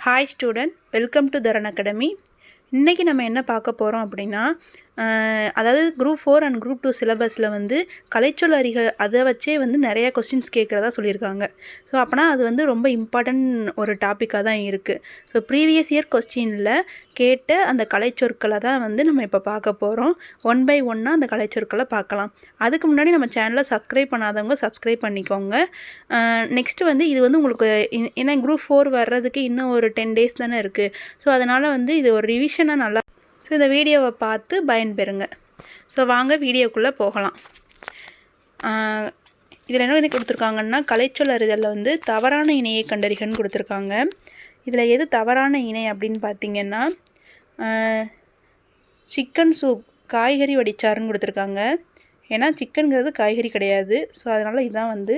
Hi student, welcome to Dharan academy. இன்றைக்கி நம்ம என்ன பார்க்க போகிறோம் அப்படின்னா, அதாவது குரூப் 4 அண்ட் குரூப் 2 சிலபஸில் வந்து கலைச்சொல் அறிகள் அதை வச்சே வந்து நிறையா கொஸ்டின்ஸ் கேட்குறதா சொல்லியிருக்காங்க. ஸோ அப்போனா அது வந்து ரொம்ப இம்பார்ட்டன்ட் ஒரு டாப்பிக்காக தான் இருக்குது. ஸோ ப்ரீவியஸ் இயர் கொஸ்டினில் கேட்ட அந்த கலைச்சொற்களை தான் வந்து நம்ம இப்போ பார்க்க போகிறோம். ஒன் பை ஒன்னாக அந்த கலைச்சொற்களை பார்க்கலாம். அதுக்கு முன்னாடி நம்ம சேனலை சப்ஸ்கிரைப் பண்ணாதவங்க சப்ஸ்கிரைப் பண்ணிக்கோங்க. நெக்ஸ்ட்டு வந்து இது வந்து உங்களுக்கு ஏன்னா குரூப் 4 வர்றதுக்கு இன்னும் ஒரு 10 days தானே இருக்குது. ஸோ அதனால் வந்து இது ஒரு ரிவிஷனாக நல்லா. ஸோ இந்த வீடியோவை பார்த்து பயன்பெறுங்க. ஸோ வாங்க வீடியோக்குள்ளே போகலாம். இதில் என்ன கொடுத்துருக்காங்கன்னா, கலைச்சொல் அறிதலில் வந்து தவறான இணையை கண்டறிகன்னு கொடுத்துருக்காங்க. இதில் எது தவறான இணை அப்படின்னு பார்த்தீங்கன்னா, சிக்கன் சூப் காய்கறி வடிச்சாருன்னு கொடுத்துருக்காங்க. ஏன்னா சிக்கனுங்கிறது காய்கறி கிடையாது. ஸோ அதனால் இதுதான் வந்து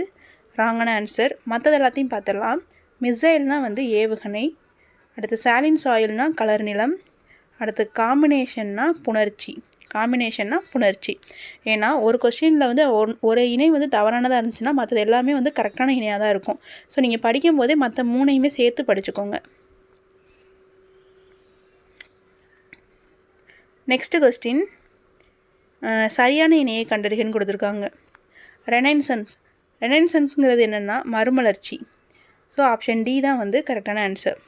ராங்கான ஆன்சர். மற்றது எல்லாத்தையும் பார்த்துடலாம். மிசைல்னால் வந்து ஏவுகணை, அடுத்து சாலின் சாயில்னால் கலர் நிலம், அடுத்து காம்பினேஷன்னா புணர்ச்சி. ஏன்னா ஒரு கொஸ்டினில் வந்து ஒரு இணை வந்து தவறானதாக இருந்துச்சுன்னா மற்றது எல்லாமே வந்து கரெக்டான இணையாக தான் இருக்கும். ஸோ நீங்கள் படிக்கும் போதே மற்ற மூணையுமே சேர்த்து படிச்சுக்கோங்க. நெக்ஸ்ட்டு கொஸ்டின், சரியான இணையை கண்டறிகன்னு கொடுத்துருக்காங்க. ரெனைசன்ஸ்ங்கிறது என்னென்னா மறுமலர்ச்சி. ஸோ ஆப்ஷன் டி தான் வந்து கரெக்டான ஆன்சர்.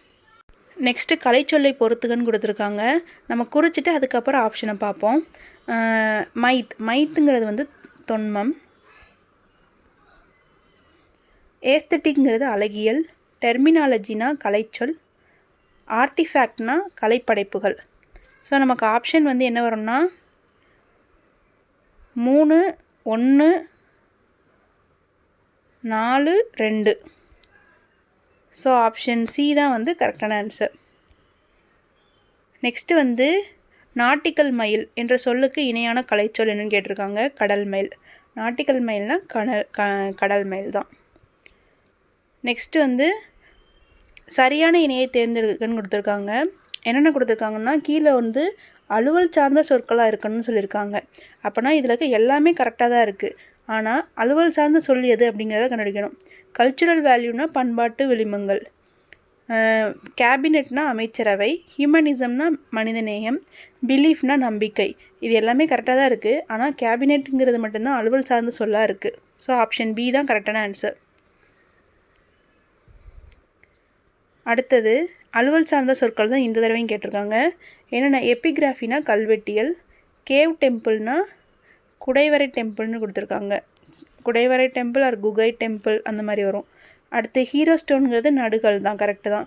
நெக்ஸ்ட்டு கலைச்சொல்லை பொறுத்துகன்னு கொடுத்துருக்காங்க. நம்ம குறிச்சிட்டு அதுக்கப்புறம் ஆப்ஷனை பார்ப்போம். மைத்துங்கிறது வந்து தொன்மம், ஏஸ்தட்டிக்ங்கிறது அழகியல், டெர்மினாலஜினா கலைச்சொல், ஆர்டிஃபேக்ட்னா கலைப்படைப்புகள். ஸோ நமக்கு ஆப்ஷன் வந்து என்ன வரும்னா 3, 1, 4, 2. ஸோ ஆப்ஷன் சி தான் வந்து கரெக்டான ஆன்சர். நெக்ஸ்ட்டு வந்து நாட்டிக்கல் மயில் என்ற சொல்லுக்கு இணையான கலைச்சொல் என்னன்னு கேட்டிருக்காங்க. கடல் மயில். நாட்டிக்கல் மயில்னால் கடல் மயில் தான். நெக்ஸ்ட்டு வந்து சரியான இணையை தேர்ந்தெடுக்கன்னு கொடுத்துருக்காங்க. என்னென்ன கொடுத்துருக்காங்கன்னா, கீழே வந்து அலுவல் சார்ந்த சொற்களாக இருக்கணும்னு சொல்லியிருக்காங்க. அப்போனா இதில் இருக்க எல்லாமே கரெக்டாக தான் இருக்குது. ஆனால் அலுவல் சார்ந்த சொல் எது அப்படிங்கிறத கண்டுபிடிக்கணும். கல்ச்சுரல் வேல்யூனா பண்பாட்டு விளிம்புகள், கேபினெட்னா அமைச்சரவை, ஹியூமனிசம்னா மனிதநேயம், பிலீஃப்னா நம்பிக்கை. இது எல்லாமே கரெக்டாக தான் இருக்குது. ஆனால் கேபினெட்டுங்கிறது மட்டும்தான் அலுவல் சார்ந்த சொல்லாக இருக்குது. ஸோ ஆப்ஷன் பி தான் கரெக்டான ஆன்சர். அடுத்தது அலுவல் சார்ந்த சொற்கள் தான் இந்த தடவையும் கேட்டிருக்காங்க. என்னென்ன, எபிகிராஃபினா கல்வெட்டியல், கேவ் டெம்பிள்னா குடைவரை டெம்பிள்னு கொடுத்துருக்காங்க. குடைவரை டெம்பிள் ஆர் குகை டெம்பிள் அந்த மாதிரி வரும். அடுத்து ஹீரோ ஸ்டோனுங்கிறது நடுகள் தான், கரெக்டு தான்.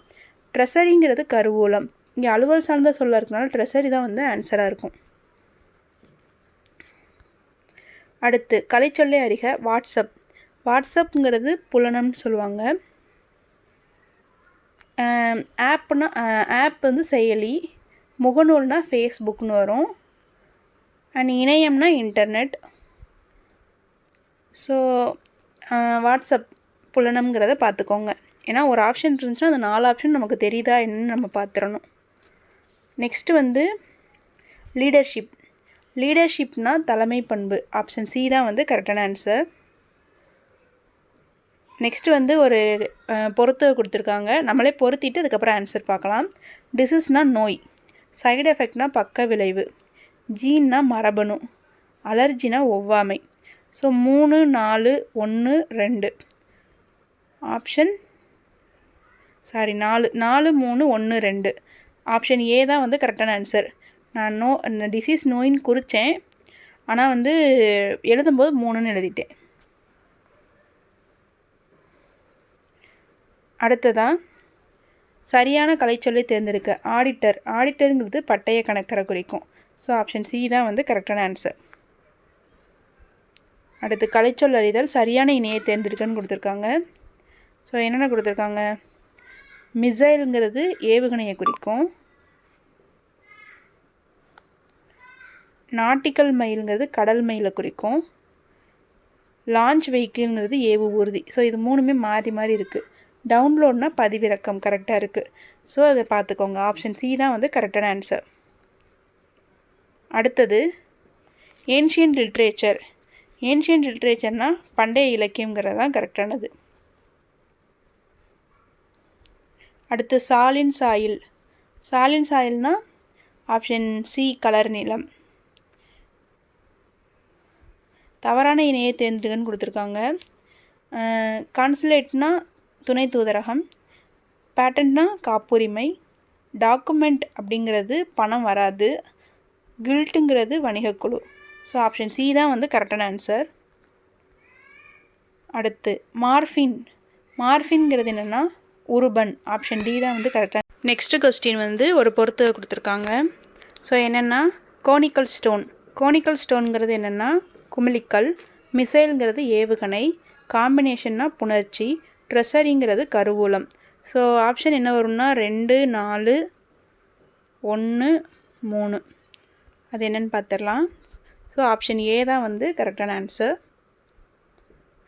ட்ரெஸரிங்கிறது கருவூலம். இங்கே அலுவல் சார்ந்த சொல்ல இருக்கனால ட்ரெஸரி தான் வந்து ஆன்சராக இருக்கும். அடுத்து கலைச்சொல்லை அறிக. வாட்ஸ்அப்ங்கிறது புலனம்னு சொல்லுவாங்க. ஆப் வந்து செயலி, முகநூல்னா ஃபேஸ்புக்னு வரும், அண்ட் இணையம்னா இன்டர்நெட். ஸோ வாட்ஸ்அப் புலனம்ங்கிறத பார்த்துக்கோங்க. ஏன்னா ஒரு ஆப்ஷன் இருந்துச்சுன்னா அந்த 4 ஆப்ஷன் நமக்கு தெரியுதா என்னன்னு நம்ம பார்த்துடணும். நெக்ஸ்ட்டு வந்து லீடர்ஷிப்னா தலைமை பண்பு. ஆப்ஷன் சி தான் வந்து கரெக்டான ஆன்சர். நெக்ஸ்ட்டு வந்து ஒரு பொறுத்து கொடுத்துருக்காங்க. நம்மளே பொருத்திட்டு அதுக்கப்புறம் ஆன்சர் பார்க்கலாம். டிசீஸ்னால் நோய், சைடு எஃபெக்ட்னா பக்க விளைவு, ஜீன்னா மரபணு, அலர்ஜினா ஒவ்வாமை. ஸோ 3, 4, 1, 2. ஆப்ஷன் 4, 3, 1, 2. ஆப்ஷன் ஏ தான் வந்து கரெக்டான ஆன்சர். நான் இந்த டிசீஸ் நோயின்னு குறித்தேன், ஆனால் வந்து எழுதும்போது 3ன்னு எழுதிட்டேன். அடுத்ததான் சரியான கலைச்சொல்லை தேர்ந்தெடுக்க. ஆடிட்டருங்கிறது பட்டய கணக்கரை குறிக்கும். ஸோ ஆப்ஷன் சி தான் வந்து கரெக்டான ஆன்சர். அடுத்து கலைச்சொல் அறிதல். சரியான இணையை தேர்ந்தெடுக்கன்னு கொடுத்துருக்காங்க. ஸோ என்னென்ன கொடுத்துருக்காங்க, மிசைலுங்கிறது ஏவுகணையை குறிக்கும், நாட்டிக்கல் மயிலுங்கிறது கடல் மயிலை குறிக்கும், லான்ச் வெஹிக்கிள்ங்கிறது ஏவு ஊர்தி. ஸோ இது 3மே மாறி மாறி இருக்குது. டவுன்லோட்னா பதிவிறக்கம் கரெக்டாக இருக்குது. ஸோ அதை பார்த்துக்கோங்க. ஆப்ஷன் சி தான் வந்து கரெக்டான ஆன்சர். அடுத்தது ஏன்ஷியன்ட் லிட்ரேச்சர்னால் பண்டைய இலக்கியங்கிறது தான் கரெக்டானது. அடுத்து சாலின் சாயில். சாலின் சாயில்னா ஆப்ஷன் சி கலர் நிலம். தவறான இணையை தேர்ந்தெடுங்கன்னு கொடுத்துருக்காங்க. கான்சுலேட்னா துணை தூதரகம், பேட்டன்ட்னா காப்புரிமை, டாக்குமெண்ட் அப்படிங்கிறது பணம் வராது, கில்ட்டுங்கிறது வணிகக்குழு. ஸோ ஆப்ஷன் சி தான் வந்து கரெக்டான ஆன்சர். அடுத்து மார்ஃபின். மார்ஃபின்ங்கிறது என்னென்னா உருபன். ஆப்ஷன் டி தான் வந்து கரெக்டான. நெக்ஸ்ட்டு கொஸ்டின் வந்து ஒரு பொறுத்து கொடுத்துருக்காங்க. ஸோ என்னென்னா கோனிக்கல் ஸ்டோன். கோனிக்கல் ஸ்டோனுங்கிறது என்னென்னா குமிழிக்கல், மிசைல்ங்கிறது ஏவுகணை, காம்பினேஷன்னா புணர்ச்சி, ட்ரெஸரிங்கிறது கருவூலம். ஸோ ஆப்ஷன் என்ன வரும்னா 2, 4, 1, 3. அது என்னென்னு பார்த்துடலாம். ஸோ ஆப்ஷன் ஏ தான் வந்து கரெக்டான ஆன்சர்.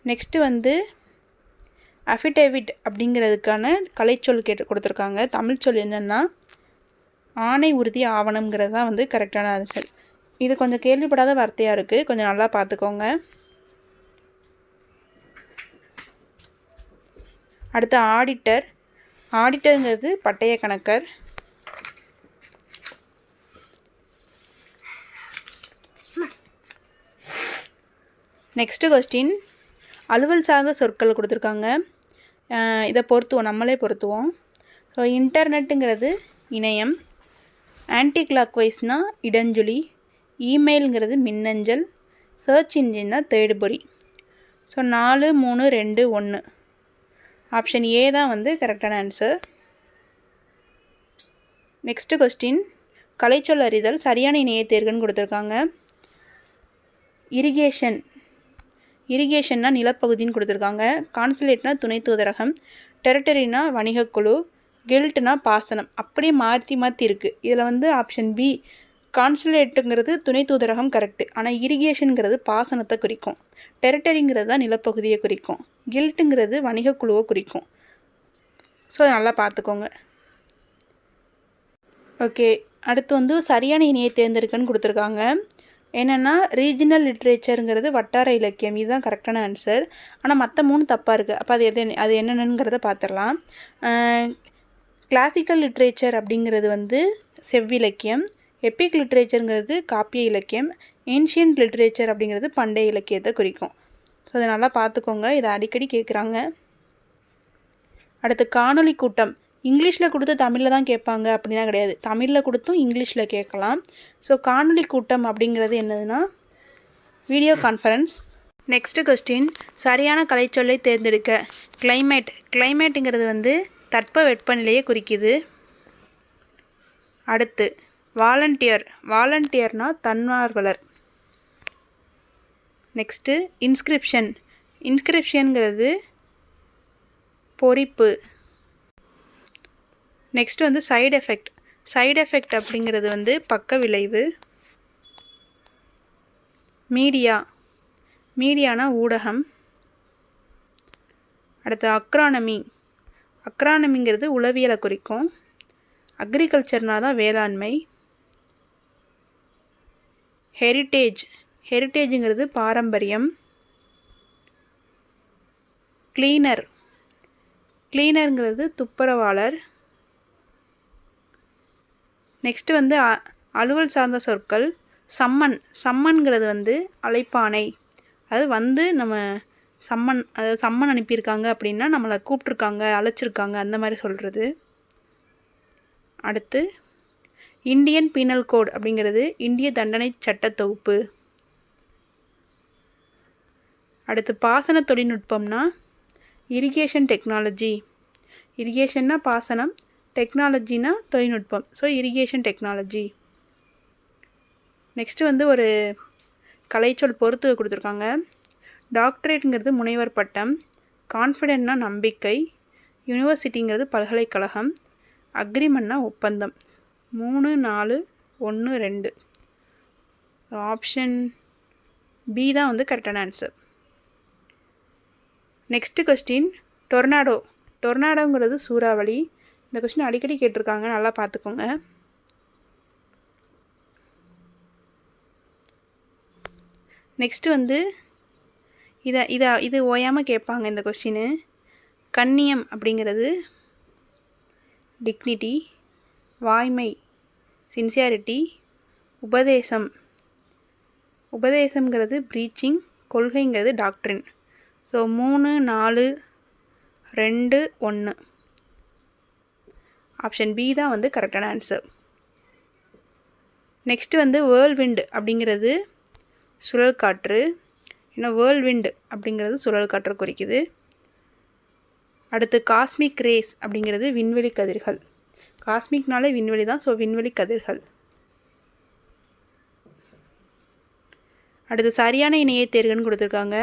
நெக்ஸ்ட்டு வந்து அஃபிடேவிட் அப்படிங்கிறதுக்கான கலைச்சொல் கொடுத்துருக்காங்க. தமிழ் சொல் என்னென்னா ஆணை உறுதி ஆவணம்ங்கிறது தான் வந்து கரெக்டான ஆன்சர். இது கொஞ்சம் கேள்விப்படாத வார்த்தையாக இருக்குது, கொஞ்சம் நல்லா பார்த்துக்கோங்க. அடுத்து ஆடிட்டர். ஆடிட்டருங்கிறது பட்டய கணக்கர். நெக்ஸ்ட்டு கொஸ்டின் அலுவல் சார்ந்த சொற்கள் கொடுத்துருக்காங்க. இதை பொறுத்துவோம், நம்மளே பொறுத்துவோம். ஸோ இன்டர்நெட்டுங்கிறது இணையம், ஆன்டி கிளாக்வைஸ்னால் இடஞ்சுழி, இமெயிலுங்கிறது மின்னஞ்சல், சர்ச் இன்ஜின்னா தேடுபொறி. ஸோ 4, 3, 2, 1. ஆப்ஷன் ஏ தான் வந்து கரெக்டான ஆன்சர். நெக்ஸ்ட்டு கொஸ்டின் கலைச்சொல் அறிதல் சரியான இணையை தேர்வுன்னு கொடுத்துருக்காங்க. இரிகேஷன். இரிகேஷன்னா நிலப்பகுதின்னு கொடுத்துருக்காங்க. கான்சுலேட்னா துணை தூதரகம், டெரிட்டரினா வணிகக்குழு, கில்ட்னா பாசனம். அப்படியே மாற்றி மாற்றி இருக்குது. இதில் வந்து ஆப்ஷன் பி கான்சுலேட்டுங்கிறது துணை தூதரகம் கரெக்டு. ஆனால் இரிகேஷனுங்கிறது பாசனத்தை குறிக்கும், டெரிட்டரிங்கிறது தான் நிலப்பகுதியை குறிக்கும், கில்ட்டுங்கிறது வணிகக்குழுவை குறிக்கும். ஸோ அதை நல்லா பார்த்துக்கோங்க. ஓகே, அடுத்து வந்து சரியான இணையை தேர்ந்தெடுக்கன்னு கொடுத்துருக்காங்க. என்னென்னா ரீஜினல் லிட்ரேச்சருங்கிறது வட்டார இலக்கியம். இதுதான் கரெக்டான ஆன்சர். ஆனால் மற்ற 3 தப்பாக இருக்குது. அப்போ அது என்னென்னங்கிறத பார்த்துடலாம். கிளாசிக்கல் லிட்ரேச்சர் அப்படிங்கிறது வந்து செவ்விலக்கியம், எப்பிக் லிட்ரேச்சருங்கிறது காப்பிய இலக்கியம், ஏன்ஷியன்ட் லிட்ரேச்சர் அப்படிங்கிறது பண்டைய இலக்கியத்தை குறிக்கும். ஸோ அதை நல்லா பார்த்துக்கோங்க, இதை அடிக்கடி கேட்குறாங்க. அடுத்து காணொலி கூட்டம். இங்கிலீஷில் கொடுத்து தமிழில் தான் கேட்பாங்க அப்படின்னா கிடையாது, தமிழில் கொடுத்தும் இங்கிலீஷில் கேட்கலாம். ஸோ காணொலி கூட்டம் அப்படிங்கிறது என்னதுன்னா வீடியோ கான்ஃபரன்ஸ். நெக்ஸ்ட்டு கொஸ்டின் சரியான கலைச்சொல்லை தேர்ந்தெடுக்க. கிளைமேட். கிளைமேட்டுங்கிறது வந்து தட்பவெப்பநிலையை குறிக்குது. அடுத்து வாலண்டியர். வாலண்டியர்னா தன்னார்வலர். Next inscription. இன்ஸ்கிரிப்ஷனுங்கிறது பொறிப்பு. நெக்ஸ்ட்டு வந்து சைடு எஃபெக்ட். சைடு எஃபெக்ட் அப்படிங்கிறது வந்து பக்க விளைவு. மீடியா. மீடியானா ஊடகம். அடுத்து அக்ரானமி. அக்ரானமிங்கிறது உளவியலை குறிக்கும். அக்ரிகல்ச்சர்னா தான் வேளாண்மை. ஹெரிட்டேஜ். ஹெரிட்டேஜுங்கிறது பாரம்பரியம். கிளீனர். கிளீனருங்கிறது துப்புரவாளர். நெக்ஸ்ட்டு வந்து அலுவல் சார்ந்த சொற்கள். சம்மன். சம்மன்கிறது வந்து அழைப்பானை. அது வந்து நம்ம சம்மன் அனுப்பியிருக்காங்க அப்படின்னா நம்மளை கூப்பிட்ருக்காங்க, அழைச்சிருக்காங்க, அந்த மாதிரி சொல்கிறது. அடுத்து இந்தியன் பீனல் கோட் அப்படிங்கிறது இந்திய தண்டனை சட்ட தொகுப்பு. அடுத்து பாசன தொழில்நுட்பம்னா இரிகேஷன் டெக்னாலஜி. இரிகேஷன்னா பாசனம், டெக்னாலஜினா தொழில்நுட்பம். So irrigation technology. நெக்ஸ்ட்டு வந்து ஒரு கலைச்சொல் பொறுத்து கொடுத்துருக்காங்க. டாக்டரேட்டுங்கிறது முனைவர் பட்டம், கான்ஃபிடென்ட்னா நம்பிக்கை, யூனிவர்சிட்டிங்கிறது பல்கலைக்கழகம், அக்ரிமெண்ட்னா ஒப்பந்தம். 3, 4, 1, 2. ஆப்ஷன் பி தான் வந்து கரெக்டான ஆன்சர். Next question tornado. டொர்னாடோங்கிறது சூறாவளி. இந்த கொஸ்டின் அடிக்கடி கேட்டிருக்காங்க, நல்லா பார்த்துக்கோங்க. நெக்ஸ்ட்டு வந்து இது ஓயாமல் கேட்பாங்க இந்த கொஸ்டின். கண்ணியம் அப்படிங்கிறது டிக்னிட்டி, வாய்மை சின்சியாரிட்டி, உபதேசம் உபதேசம்ங்கிறது ப்ரீச்சிங், கொள்கைங்கிறது டாக்ட்ரின். ஸோ 3, 4, 2, 1 ஆப்ஷன் பி தான் வந்து கரெக்டான ஆன்சர். நெக்ஸ்ட்டு வந்து வேர்ல்விண்ட் அப்படிங்கிறது சுழல் காற்று. ஏன்னா வேர்ல்விண்ட் அப்படிங்கிறது சுழல் காற்றை குறிக்குது. அடுத்து காஸ்மிக் ரேஸ் அப்படிங்கிறது விண்வெளி கதிர்கள். காஸ்மிக்னாலே விண்வெளி தான், ஸோ விண்வெளி கதிர்கள். அடுத்து சரியான இணையை தேர்வுன்னு கொடுத்துருக்காங்க.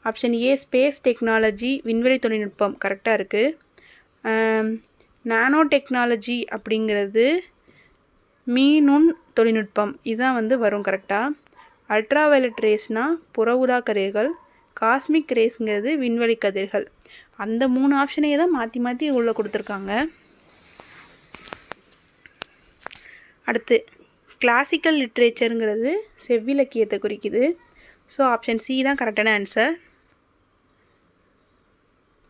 ஆப்ஷன் ஏ ஸ்பேஸ் டெக்னாலஜி, விண்வெளி தொழில்நுட்பம் கரெக்டாக இருக்குது. நானோ டெக்னாலஜி அப்படிங்கிறது மீநுண் தொழில்நுட்பம், இதுதான் வந்து வரும் கரெக்டாக. அல்ட்ரா வயலட் ரேஸ்னால் புற ஊதா கதிர்கள். காஸ்மிக் ரேஸுங்கிறது விண்வெளி கதிர்கள். அந்த 3 ஆப்ஷனையே தான் மாற்றி மாற்றி உள்ளே கொடுத்துருக்காங்க. அடுத்து கிளாசிக்கல் லிட்ரேச்சருங்கிறது செவ்விலக்கியத்தை குறிக்குது. ஸோ ஆப்ஷன் சி தான் கரெக்டான ஆன்சர்.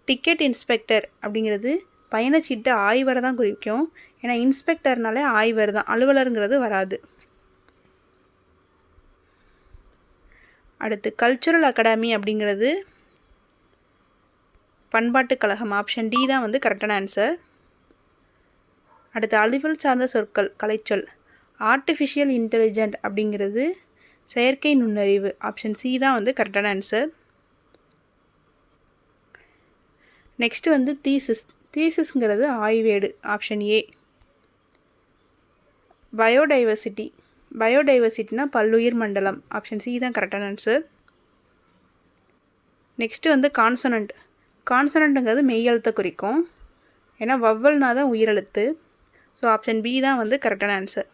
டிக்கெட் இன்ஸ்பெக்டர் அப்படிங்கிறது பயணச்சீட்டு ஆய்வரை தான் குறிக்கும். ஏன்னா இன்ஸ்பெக்டர்னாலே ஆய்வர் தான், அலுவலருங்கிறது வராது. அடுத்து கல்ச்சுரல் அகாடமி அப்படிங்கிறது பண்பாட்டுக் கழகம். ஆப்ஷன் டி தான் வந்து கரெக்டான ஆன்சர். அடுத்து அறிவியல் சார்ந்த சொற்கள் கலைச்சொல். ஆர்டிஃபிஷியல் இன்டெலிஜென்ட் அப்படிங்கிறது செயற்கை நுண்ணறிவு. ஆப்ஷன் சி தான் வந்து கரெக்டான ஆன்சர். நெக்ஸ்ட்டு வந்து தீசிஸ். தீசிஸ்ங்கிறது ஆய்வேடு. Option A. பயோடைவர்சிட்டி. பயோடைவர்சிட்டினா பல்லுயிர் மண்டலம். ஆப்ஷன் சி தான் கரெக்டான ஆன்சர். நெக்ஸ்ட்டு வந்து கான்சனண்ட். கான்சனண்ட்டுங்கிறது மெய்யெழுத்தை குறிக்கும். ஏன்னா வவ்வல்னா தான் உயிரெழுத்து. ஸோ ஆப்ஷன் பி தான் வந்து கரெக்டான ஆன்சர்.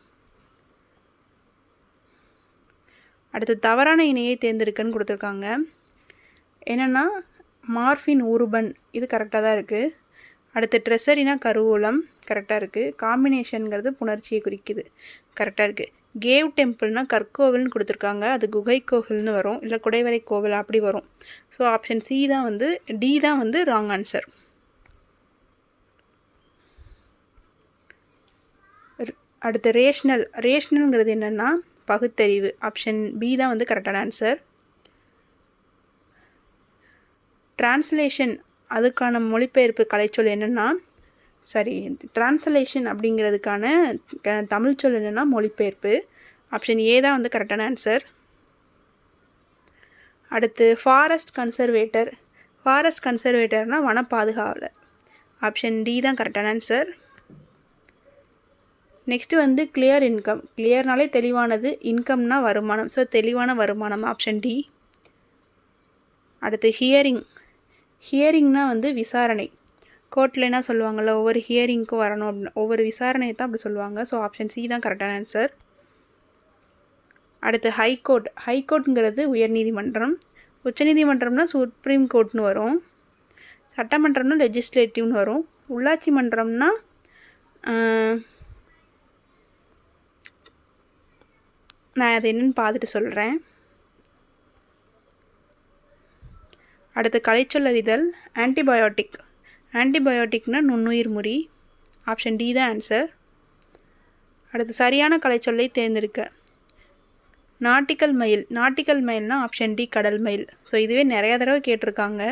அடுத்து தவறான இணையை தேர்ந்தெடுக்கன்னு கொடுத்துருக்காங்க. என்னென்னா மார்ஃபின் ஊருபன், இது கரெக்டாக தான் இருக்குது. அடுத்து ட்ரெஸரினா கருவூலம் கரெக்டாக இருக்குது. காம்பினேஷனுங்கிறது புணர்ச்சியை குறிக்குது, கரெக்டாக இருக்குது. கேவ் டெம்பிள்னா கற்கோவில்னு கொடுத்துருக்காங்க, அது குகை கோவில்னு வரும், இல்லை குடைவரை கோவில் அப்படி வரும். ஸோ ஆப்ஷன் சி தான் வந்து டி தான் வந்து ராங் ஆன்சர். அடுத்து ரேஷ்னல். ரேஷ்னல்ங்கிறது என்னென்னா பகுத்தறிவு. ஆப்ஷன் பி தான் வந்து கரெக்டான ஆன்சர். டிரான்ஸ்லேஷன், அதுக்கான மொழிபெயர்ப்பு கலைச்சொல் என்னென்னா டிரான்ஸ்லேஷன் அப்படிங்கிறதுக்கான தமிழ் சொல் என்னென்னா மொழிபெயர்ப்பு. ஆப்ஷன் ஏ தான் வந்து கரெக்டான ஆன்சர். அடுத்து ஃபாரஸ்ட் கன்சர்வேட்டர். ஃபாரஸ்ட் கன்சர்வேட்டர்னால் வன பாதுகாவலர். ஆப்ஷன் டி தான் கரெக்டான ஆன்சர். நெக்ஸ்ட்டு வந்து கிளியர் இன்கம். கிளியர்னாலே தெளிவானது, இன்கம்னா வருமானம், ஸோ தெளிவான வருமானம். Option D. அடுத்து ஹியரிங். ஹியரிங்னா வந்து விசாரணை. கோர்ட்டில் என்ன சொல்லுவாங்கள்ல, ஒவ்வொரு ஹியரிங்க்கும் வரணும் அப்படின்னு, ஒவ்வொரு விசாரணையை தான் அப்படி சொல்லுவாங்க. ஸோ ஆப்ஷன் சி தான் கரெக்டான ஆன்சர். அடுத்து ஹைகோர்ட். ஹைகோர்ட்டுங்கிறது உயர்நீதிமன்றம். உச்சநீதிமன்றம்னா சுப்ரீம் கோர்ட்னு வரும். சட்டமன்றம்னா லெஜிஸ்லேட்டிவ்னு வரும். உள்ளாட்சி மன்றம்னா நான் அது என்னென்னு பார்த்துட்டு சொல்கிறேன். அடுத்து கலைச்சொல்லறிதல். ஆன்டிபயோட்டிக். ஆன்டிபயோட்டிக்னா நுண்ணுயிர் முறி. ஆப்ஷன் டி தான் ஆன்சர். அடுத்து சரியான கலைச்சொல்லை தேர்ந்தெடுக்க. நாட்டிக்கல் மயில். நாட்டிக்கல் மயில்னால் ஆப்ஷன் டி கடல் மயில். ஸோ இதுவே நிறையா தடவை கேட்டிருக்காங்க.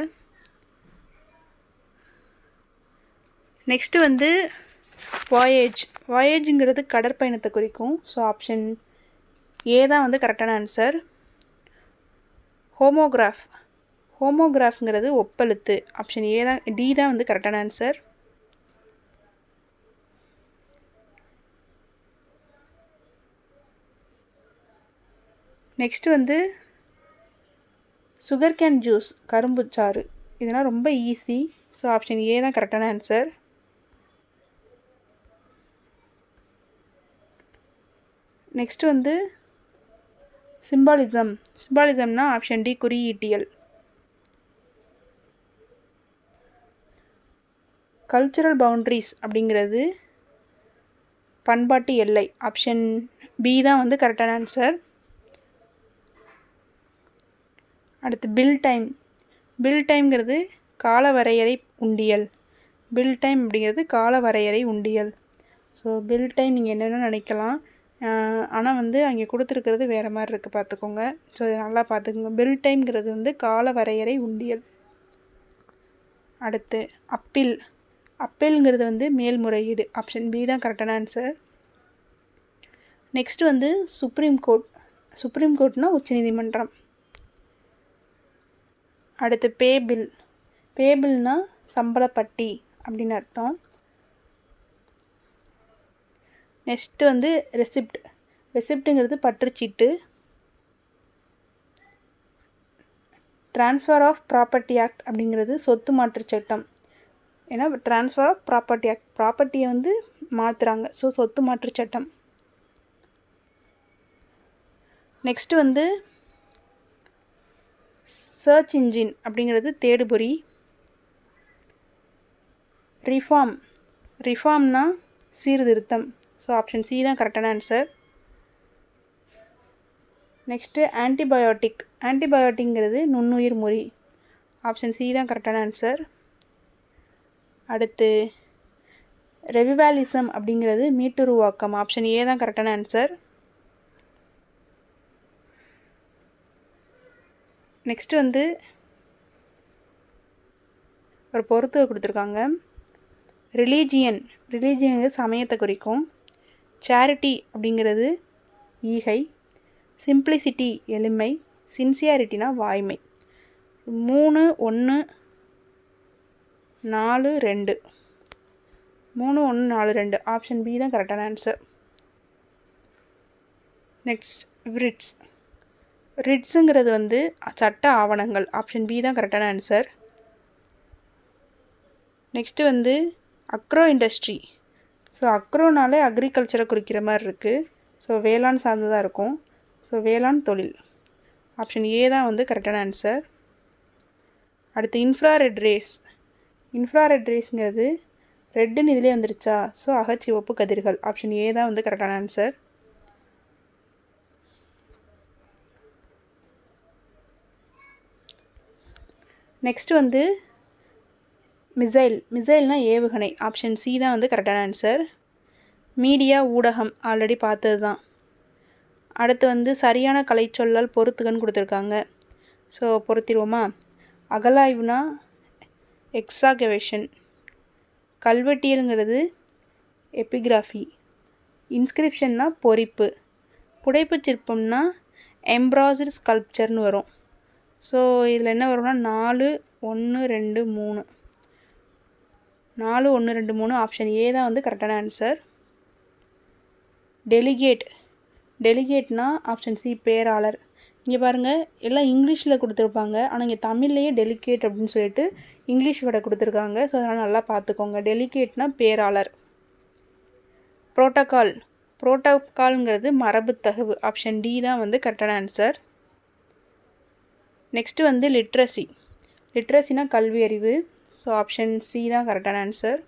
நெக்ஸ்ட்டு வந்து வாயேஜ். வாயேஜுங்கிறது கடற்பயணத்தை குறிக்கும். ஸோ ஆப்ஷன் ஏ தான் வந்து கரெக்டான ஆன்சர். ஹோமோகிராஃப். ஹோமோகிராஃப்ங்கிறது ஒப்பெழுத்து. ஆப்ஷன் ஏ தான் டி தான் வந்து கரெக்டான ஆன்சர். நெக்ஸ்ட்டு வந்து சுகர் கேன் ஜூஸ், கரும்புச்சாறு. இதெல்லாம் ரொம்ப ஈஸி. ஸோ ஆப்ஷன் ஏ தான் கரெக்டான ஆன்சர். நெக்ஸ்ட்டு வந்து சிம்பாலிசம். சிம்பாலிசம்னா ஆப்ஷன் டி குறியீட்டியல். கல்ச்சுரல் பவுண்ட்ரிஸ் அப்படிங்கிறது பண்பாட்டு எல்லை. ஆப்ஷன் பி தான் வந்து கரெக்டான ஆன்சர். அடுத்து பில் டைம். பில் டைம்ங்கிறது கால வரையறை உண்டியல். பில் டைம் அப்படிங்கிறது கால வரையறை உண்டியல். ஸோ பில் டைம் நீங்கள் என்னென்ன நினைக்கலாம், ஆனால் வந்து அங்கே கொடுத்துருக்கிறது வேறு மாதிரி இருக்குது பார்த்துக்கோங்க. ஸோ இதை நல்லா பார்த்துக்கோங்க. பில் டைம்ங்கிறது வந்து கால வரையறை உண்டியல். அடுத்து அப்பீல். அப்பீல்ங்கிறது வந்து மேல்முறையீடு. ஆப்ஷன் பி தான் கரெக்டான ஆன்சர். நெக்ஸ்ட்டு வந்து சுப்ரீம் கோர்ட். சுப்ரீம் கோர்ட்னா உச்சநீதிமன்றம். அடுத்து பேபில். பேபிள்னா சம்பளப்பட்டி அப்படின்னு அர்த்தம். நெக்ஸ்ட்டு வந்து ரெசிப்ட். ரெசிப்ட்டுங்கிறது பற்றுச்சீட்டு. ட்ரான்ஸ்ஃபர் ஆஃப் ப்ராப்பர்ட்டி ஆக்ட் அப்படிங்கிறது சொத்து மாற்று சட்டம். ஏன்னா ட்ரான்ஸ்ஃபர் ஆஃப் ப்ராப்பர்ட்டி ஆக்ட், ப்ராப்பர்ட்டியை வந்து மாற்றுறாங்க. ஸோ சொத்து மாற்று சட்டம். நெக்ஸ்ட்டு வந்து சர்ச் இன்ஜின் அப்படிங்கிறது தேடுபொறி. ரிஃபார்ம். ரிஃபார்ம்னா சீர்திருத்தம். ஸோ ஆப்ஷன் சி தான் கரெக்டான ஆன்சர். Next antibiotic. ஆன்டிபயோட்டிக்ங்கிறது நுண்ணுயிர் முறி. ஆப்ஷன் சி தான் கரெக்டான ஆன்சர். அடுத்து ரெவிவாலிசம் அப்படிங்கிறது மீட்டுருவாக்கம். ஆப்ஷன் ஏ தான் கரெக்டான ஆன்சர். நெக்ஸ்ட்டு வந்து ஒரு பொறுத்துக கொடுத்துருக்காங்க. ரிலீஜியன். ரிலீஜியன் சமயத்தை குறிக்கும். சேரிட்டி அப்படிங்கிறது ஈகை. சிம்பிளிசிட்டி எளிமை. சின்சியாரிட்டினா வாய்மை. 3 1 4 2. 3 1 4 2. ஆப்ஷன் பி தான் கரெக்டான ஆன்சர். Next Ritz. ரிட்ஸுங்கிறது வந்து சட்ட ஆவணங்கள். ஆப்ஷன் பி தான் கரெக்டான ஆன்சர். நெக்ஸ்ட்டு வந்து அக்ரோ இண்டஸ்ட்ரி. ஸோ அக்ரோனாலே அக்ரிகல்ச்சரை குறிக்கிற மாதிரி இருக்குது. ஸோ வேளாண் சார்ந்ததாக இருக்கும். ஸோ வேளாண் தொழில். ஆப்ஷன் ஏ தான் வந்து கரெக்டான ஆன்சர். அடுத்து இன்ஃப்ராரெட் ரேஸ். இன்ஃப்ராரெட் ரேஸ்ங்கிறது ரெட்டுன்னு இதிலே வந்துருச்சா, ஸோ அகச்சிவப்பு கதிர்கள். ஆப்ஷன் ஏ தான் வந்து கரெக்டான ஆன்சர். நெக்ஸ்ட்டு வந்து மிசைல். மிசைல்னால் ஏவுகணை. ஆப்ஷன் சி தான் வந்து கரெக்டான ஆன்சர். மீடியா ஊடகம் ஆல்ரெடி பார்த்தது தான். அடுத்து வந்து சரியான கலைச்சொல்லால் பொறுத்துகன்னு கொடுத்துருக்காங்க. ஸோ பொருத்திடுவோமா. அகலாய்வுனா எக்ஸாகவேஷன். கல்வெட்டியலுங்கிறது எபிகிராஃபி. இன்ஸ்கிரிப்ஷன்னா பொறிப்பு. புடைப்பு சிற்பம்னா எம்ப்ராய்டரி ஸ்கல்ப்சர்னு வரும். ஸோ இதில் என்ன வரும்னா 4 1 2 3. 4 1 2 3. ஆப்ஷன் ஏ தான் வந்து கரெக்டான ஆன்சர். டெலிகேட். டெலிகேட்னா ஆப்ஷன் சி பேராளர். இங்கே பாருங்கள் எல்லாம் இங்கிலீஷில் கொடுத்துருப்பாங்க, ஆனால் இங்கே தமிழ்லேயே டெலிகேட் அப்படின்னு சொல்லிட்டு இங்கிலீஷ் வேர்டை கொடுத்துருக்காங்க. ஸோ அதனால் நல்லா பார்த்துக்கோங்க. டெலிகேட்னா பேராளர். புரோட்டோகால். புரோட்டோகால்ங்கிறது மரபுத்தகவு. ஆப்ஷன் டி தான் வந்து கரெக்டான ஆன்சர். நெக்ஸ்ட்டு வந்து லிட்ரஸி. லிட்ரஸினா கல்வி அறிவு. ஸோ ஆப்ஷன் சி தான் கரெக்டான ஆன்சர்.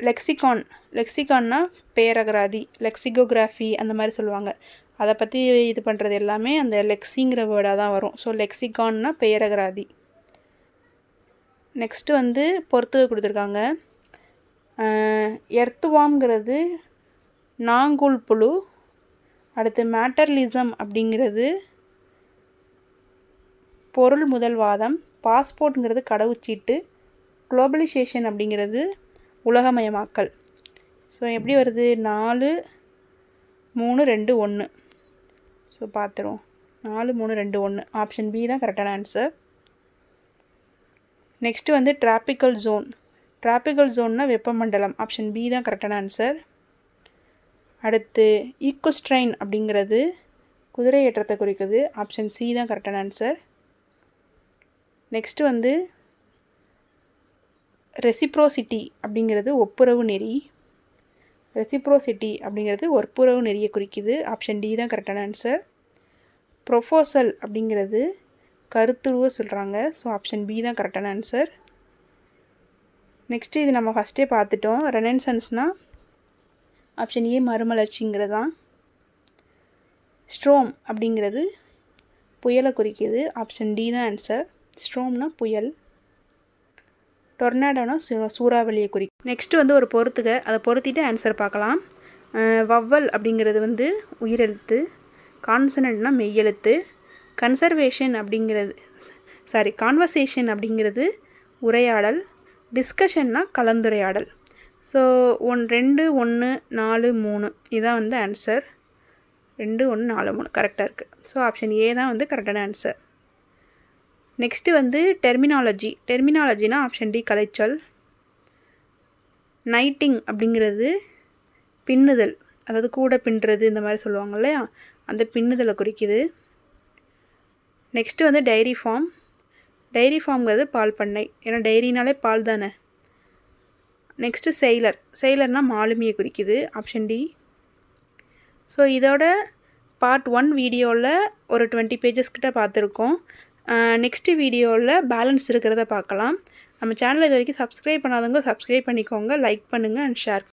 லெக்சிகான். லெக்சிகான்னா பேரகராதி. லெக்சிகோகிராஃபி அந்த மாதிரி சொல்லுவாங்க. அதை பற்றி இது பண்ணுறது எல்லாமே அந்த லெக்ஸிங்கிற வேர்டாக தான் வரும். ஸோ லெக்சிகான்னா பேரகராதி. நெக்ஸ்ட்டு வந்து பொறுத்து கொடுத்துருக்காங்க. எர்த்துவாம்ங்கிறது நாங்கூல் புழு. அடுத்து மேட்டர்லிசம் அப்படிங்கிறது பொருள் முதல்வாதம். பாஸ்போர்ட்டுங்கிறது கடவுச்சீட்டு. குளோபலைசேஷன் அப்படிங்கிறது உலகமயமாக்கல். ஸோ எப்படி வருது, 4 3 2 1. ஸோ பார்த்துருவோம். 4 3 2 1. ஆப்ஷன் பி தான் கரெக்டான ஆன்சர். நெக்ஸ்ட்டு வந்து டிராபிக்கல் ஜோன். டிராபிக்கல் ஜோன்னா வெப்பமண்டலம். ஆப்ஷன் பி தான் கரெக்டான ஆன்சர். அடுத்து ஈக்குஸ்ட்ரைன் அப்படிங்கிறது குதிரை ஏற்றத்தை குறிக்குது. ஆப்ஷன் சி தான் கரெக்டான ஆன்சர். நெக்ஸ்ட்டு வந்து ரெசிப்ரோசிட்டி அப்படிங்கிறது ஒப்புரவு நெறி. ரெசிப்ரோசிட்டி அப்படிங்கிறது ஒப்புரவு நெறியை குறிக்குது. ஆப்ஷன் டி தான் கரெக்டான ஆன்சர். ப்ரொபோசல் அப்படிங்கிறது கருத்துருவ சொல்கிறாங்க. ஸோ ஆப்ஷன் பி தான் கரெக்டான ஆன்சர். நெக்ஸ்ட்டு இது நம்ம ஃபஸ்ட்டே பார்த்துட்டோம். ரெனெசன்ஸ்னால் ஆப்ஷன் ஏ மறுமலர்ச்சிங்கிறது தான். ஸ்ட்ரோம் அப்படிங்கிறது புயலை குறிக்குது. ஆப்ஷன் டி தான் ஆன்சர். ஸ்ட்ரோம்னா புயல். டொர்னாடோனா சூறாவளியை குறிக்கும். நெக்ஸ்ட்டு வந்து ஒரு பொறுத்துக, அதை பொருத்திட்டு ஆன்சர் பார்க்கலாம். வவ்வல் அப்படிங்கிறது வந்து உயிரெழுத்து, கான்சனன்ட்னா மெய்யெழுத்து, கான்வர்சேஷன் அப்படிங்கிறது உரையாடல், டிஸ்கஷன்னா கலந்துரையாடல். ஸோ 2 1 4 3 இதான் வந்து ஆன்சர். 2 1 4 3 கரெக்டாக இருக்குது. ஸோ ஆப்ஷன் ஏ தான் வந்து கரெக்டான ஆன்சர். நெக்ஸ்ட்டு வந்து டெர்மினாலஜினா ஆப்ஷன் டி கலைச்சொல். நைட்டிங் அப்படிங்கிறது பின்னுதல், அதாவது கூட பின்னுறது இந்த மாதிரி சொல்லுவாங்க இல்லையா, அந்த பின்னுதலை குறிக்குது. நெக்ஸ்ட்டு வந்து டைரி ஃபார்ம்ங்கிறது பால் பண்ணை, ஏன்னா டைரினாலே பால் தானே. நெக்ஸ்ட்டு செயலர்னால் மாலுமியை குறிக்குது, ஆப்ஷன் டி. ஸோ இதோட பார்ட் 1 வீடியோவில் ஒரு 20 பேஜஸ் கிட்ட பார்த்துருக்கோம். நெக்ஸ்ட்டு வீடியோவில் பேலன்ஸ் இருக்கிறத பார்க்கலாம். நம்ம சேனலை இது வரைக்கும் சப்ஸ்கிரைப் பண்ணாதவங்க சப்ஸ்கிரைப் பண்ணிக்கோங்க, லைக் பண்ணுங்கள் அண்ட் ஷேர்.